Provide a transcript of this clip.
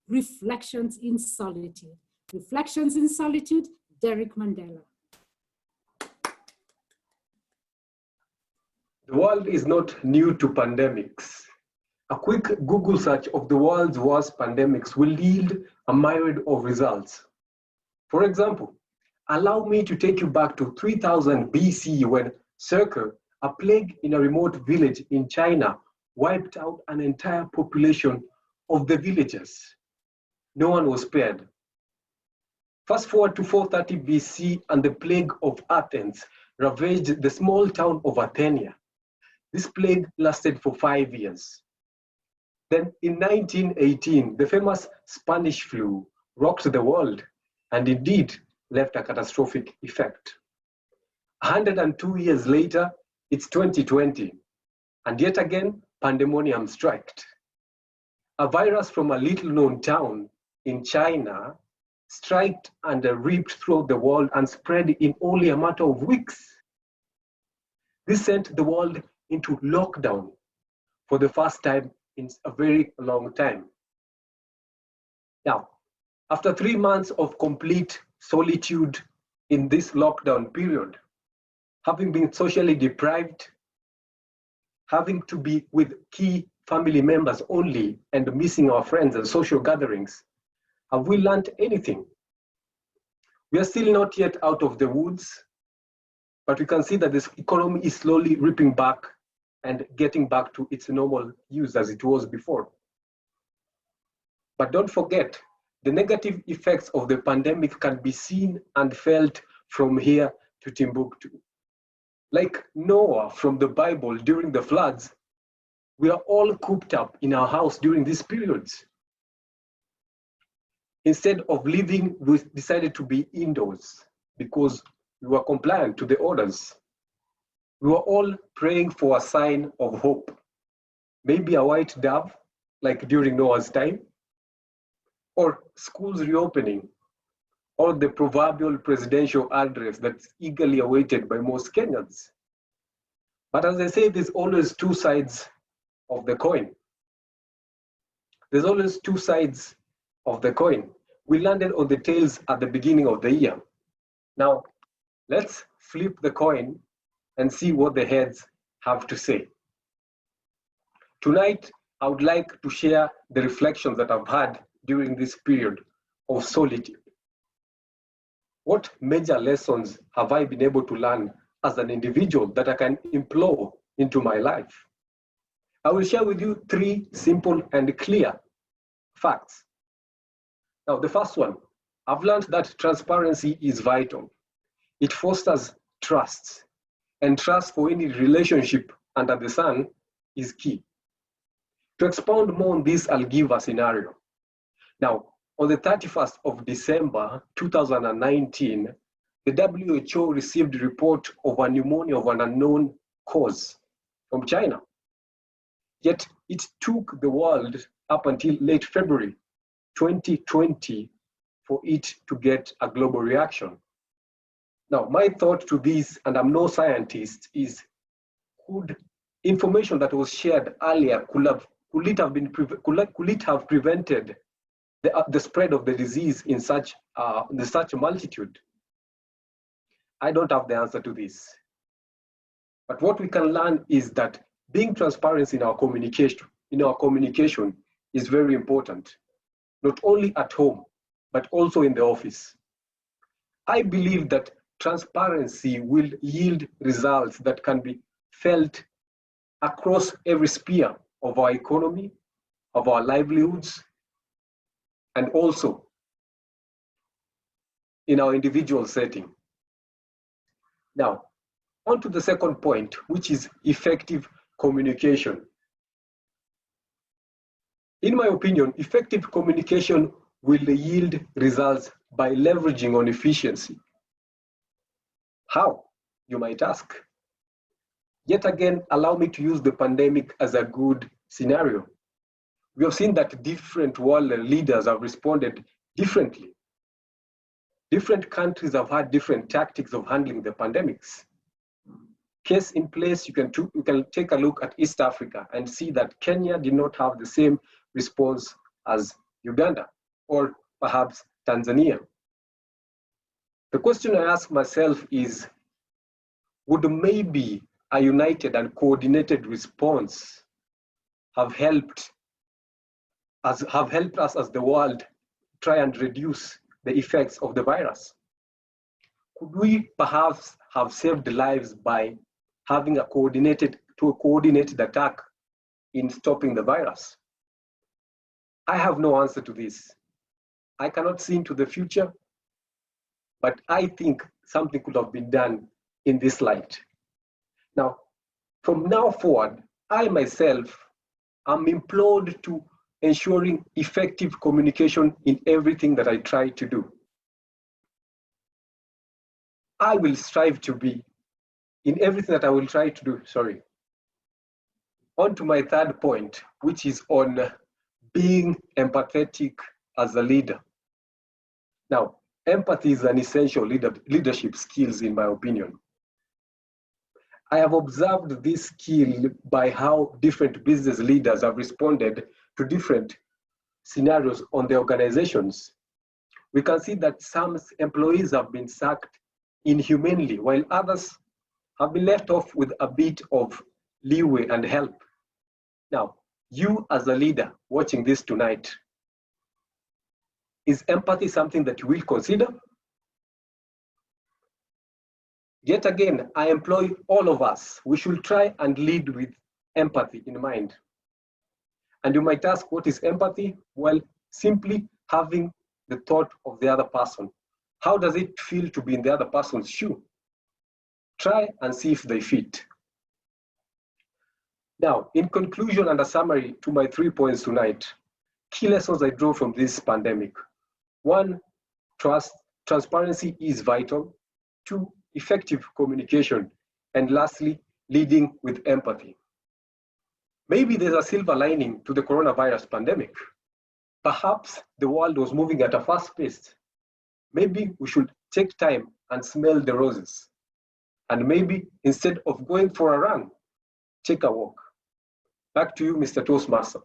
Reflections in Solitude. Reflections in Solitude, Derrick Mandela. The world is not new to pandemics. A quick Google search of the world's worst pandemics will yield a myriad of results. For example, allow me to take you back to 3000 BC when Circe, a plague in a remote village in China, wiped out an entire population of the villagers. No one was spared. Fast forward to 430 BC and the plague of Athens ravaged the small town of Athenia. This plague lasted for 5 years. Then in 1918, the famous Spanish flu rocked the world and indeed left a catastrophic effect. 102 years later, it's 2020, and yet again, pandemonium struck. A virus from a little-known town in China struck and ripped through the world and spread in only a matter of weeks. This sent the world into lockdown for the first time in a very long time. Now, after 3 months of complete solitude in this lockdown period, having been socially deprived, having to be with key family members only and missing our friends and social gatherings, have we learned anything? We are still not yet out of the woods, but we can see that this economy is slowly ripping back and getting back to its normal use as it was before. But don't forget, the negative effects of the pandemic can be seen and felt from here to Timbuktu. Like Noah from the Bible during the floods, we are all cooped up in our house during these periods. Instead of living, we decided to be indoors because we were compliant to the orders. We were all praying for a sign of hope. Maybe a white dove, like during Noah's time, or schools reopening, or the proverbial presidential address that's eagerly awaited by most Kenyans. But as I say, there's always two sides of the coin. There's always two sides of the coin. We landed on the tails at the beginning of the year. Now, let's flip the coin and see what the heads have to say. Tonight, I would like to share the reflections that I've had during this period of solitude. What major lessons have I been able to learn as an individual that I can employ into my life? I will share with you 3 simple and clear facts. Now, the first one, I've learned that transparency is vital. It fosters trust, and trust for any relationship under the sun is key. To expound more on this, I'll give a scenario. Now, on the 31st of December 2019, the WHO received a report of a pneumonia of an unknown cause from China. Yet it took the world up until late February 2020 for it to get a global reaction. Now, my thought to this, and I'm no scientist, is could information that was shared earlier, could it have prevented the spread of the disease in such a multitude? I don't have the answer to this. But what we can learn is that being transparent in our communication is very important, not only at home, but also in the office. I believe that transparency will yield results that can be felt across every sphere of our economy, of our livelihoods, and also in our individual setting. Now, on to the second point, which is effective communication. In my opinion, effective communication will yield results by leveraging on efficiency. How, you might ask? Yet again, allow me to use the pandemic as a good scenario. We have seen that different world leaders have responded differently. Different countries have had different tactics of handling the pandemics. Case in place, you can take a look at East Africa and see that Kenya did not have the same response as Uganda. or perhaps Tanzania. The question I ask myself is, would maybe a united and coordinated response have helped us as the world try and reduce the effects of the virus? Could we perhaps have saved lives by having a coordinated attack in stopping the virus? I have no answer to this. I cannot see into the future, but I think something could have been done in this light. Now, from now forward, I myself am implored to ensuring effective communication in everything that I try to do. I will strive to be in everything that I will try to do, On to my third point, which is on being empathetic as a leader. Now, empathy is an essential leadership skills, in my opinion. I have observed this skill by how different business leaders have responded to different scenarios on their organizations. We can see that some employees have been sacked inhumanely, while others have been left off with a bit of leeway and help. Now, you as a leader watching this tonight, is empathy something that you will consider? Yet again, I employ all of us. We should try and lead with empathy in mind. And you might ask, what is empathy? Well, simply having the thought of the other person. How does it feel to be in the other person's shoe? Try and see if they fit. Now, in conclusion and a summary to my 3 points tonight, key lessons I draw from this pandemic. 1, transparency is vital. 2, effective communication. And lastly, leading with empathy. Maybe there's a silver lining to the coronavirus pandemic. Perhaps the world was moving at a fast pace. Maybe we should take time and smell the roses. And maybe instead of going for a run, take a walk. Back to you, Mr. Toastmaster.